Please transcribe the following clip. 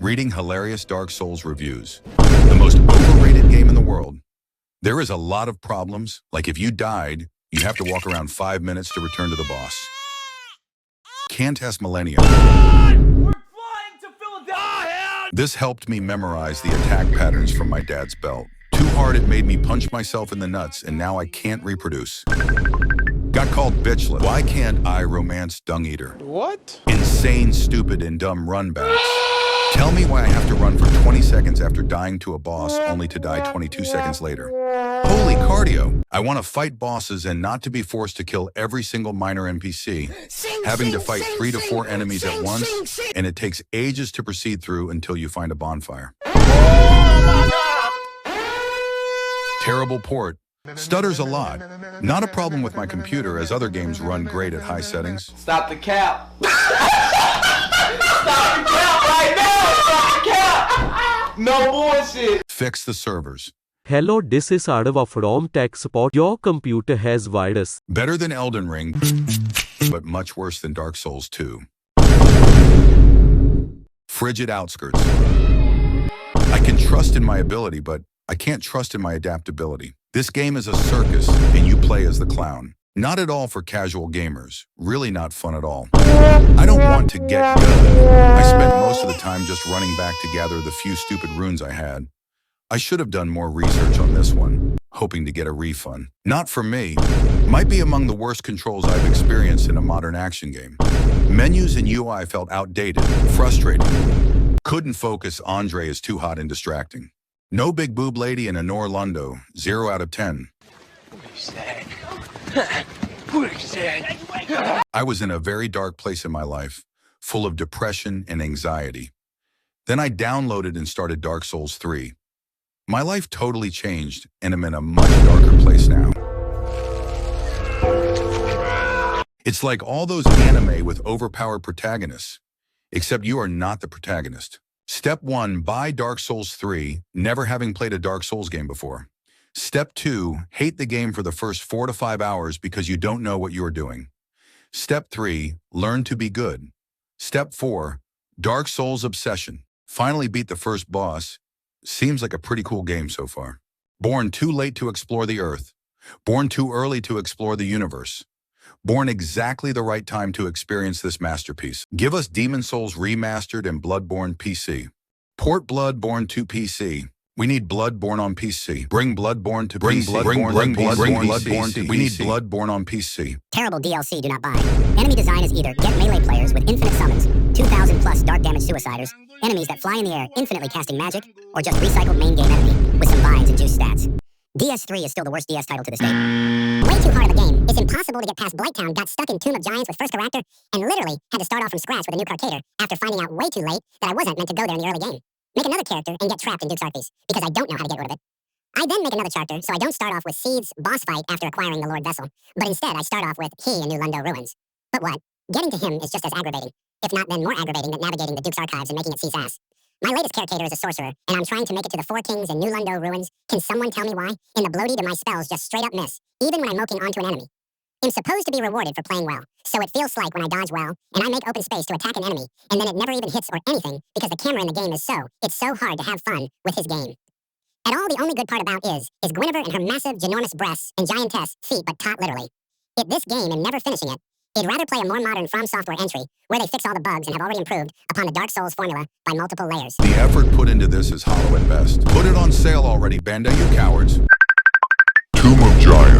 reading hilarious Dark Souls reviews. The most overrated game in the world. There is a lot of problems, like if you died, you have to walk around 5 minutes to return to the boss. Can't test Millennium. We're flying to Philadelphia! This helped me memorize the attack patterns from my dad's belt. Too hard it made me punch myself in the nuts, and now I can't reproduce. Got called bitchless. Why can't I romance Dung Eater? What? Insane, stupid, and dumb runbacks. Tell me why I have to run for 20 seconds after dying to a boss only to die 22 seconds later. Holy cardio! I want to fight bosses and not to be forced to kill every single minor NPC, having to fight 3 to 4 enemies at once, and it takes ages to proceed through until you find a bonfire. Terrible port. Stutters a lot. Not a problem with my computer, as other games run great at high settings. Stop the cap! Stop the cap right now! Stop the cap! No bullshit! Fix the servers. Hello, this is Adava from Tech Support. Your computer has virus. Better than Elden Ring, but much worse than Dark Souls 2. Frigid outskirts. I can trust in my ability, but I can't trust in my adaptability. This game is a circus, and you play as the clown. Not at all for casual gamers. Really not fun at all. I don't want to get good. I spent most of the time just running back to gather the few stupid runes I had. I should have done more research on this one, hoping to get a refund. Not for me. Might be among the worst controls I've experienced in a modern action game. Menus and UI felt outdated, frustrating. Couldn't focus. Andre is too hot and distracting. No big boob lady in a Norlundo. 0 out of 10. I was in a very dark place in my life, full of depression and anxiety. Then I downloaded and started Dark Souls 3. My life totally changed, and I'm in a much darker place now. It's like all those anime with overpowered protagonists, except you are not the protagonist. Step 1, buy Dark Souls 3, never having played a Dark Souls game before. Step 2, hate the game for the first 4 to 5 hours because you don't know what you are doing. Step 3, learn to be good. Step 4, Dark Souls obsession. Finally beat the first boss. Seems like a pretty cool game so far. Born too late to explore the earth. Born too early to explore the universe. Born exactly the right time to experience this masterpiece. Give us Demon Souls Remastered and Bloodborne PC. Port Bloodborne to PC. We need Bloodborne on PC. Bring Bloodborne to PC. Bring Bloodborne to PC. We need Bloodborne on PC. Terrible DLC, do not buy. Enemy design is either get melee players with infinite summons, 2,000 plus dark damage suiciders, enemies that fly in the air infinitely casting magic, or just recycled main game enemy with some vines and juice stats. DS3 is still the worst DS title to this day. Way too hard of a game. It's impossible to get past Blighttown, got stuck in Tomb of Giants with first character, and literally had to start off from scratch with a new Carcater after finding out way too late that I wasn't meant to go there in the early game. Make another character and get trapped in Duke's Art Piece, because I don't know how to get rid of it. I then make another character so I don't start off with Seed's boss fight after acquiring the Lord Vessel, but instead I start off with he in New Lundo Ruins. But what? Getting to him is just as aggravating, if not then more aggravating than navigating the Duke's archives and making it cease ass. My latest character is a sorcerer, and I'm trying to make it to the Four Kings and New Lundo Ruins. Can someone tell me why? In the bloated, my spells just straight up miss, even when I'm moking onto an enemy. I'm supposed to be rewarded for playing well, so it feels like when I dodge well, and I make open space to attack an enemy, and then it never even hits or anything, because the camera in the game is it's so hard to have fun with his game. And all the only good part about is Guinevere and her massive, ginormous breasts and giantess feet, but tot literally. If this game and never finishing it, I'd rather play a more modern From Software entry, where they fix all the bugs and have already improved upon the Dark Souls formula by multiple layers. The effort put into this is hollow at best. Put it on sale already, Bandai, you cowards. Tomb of Giants.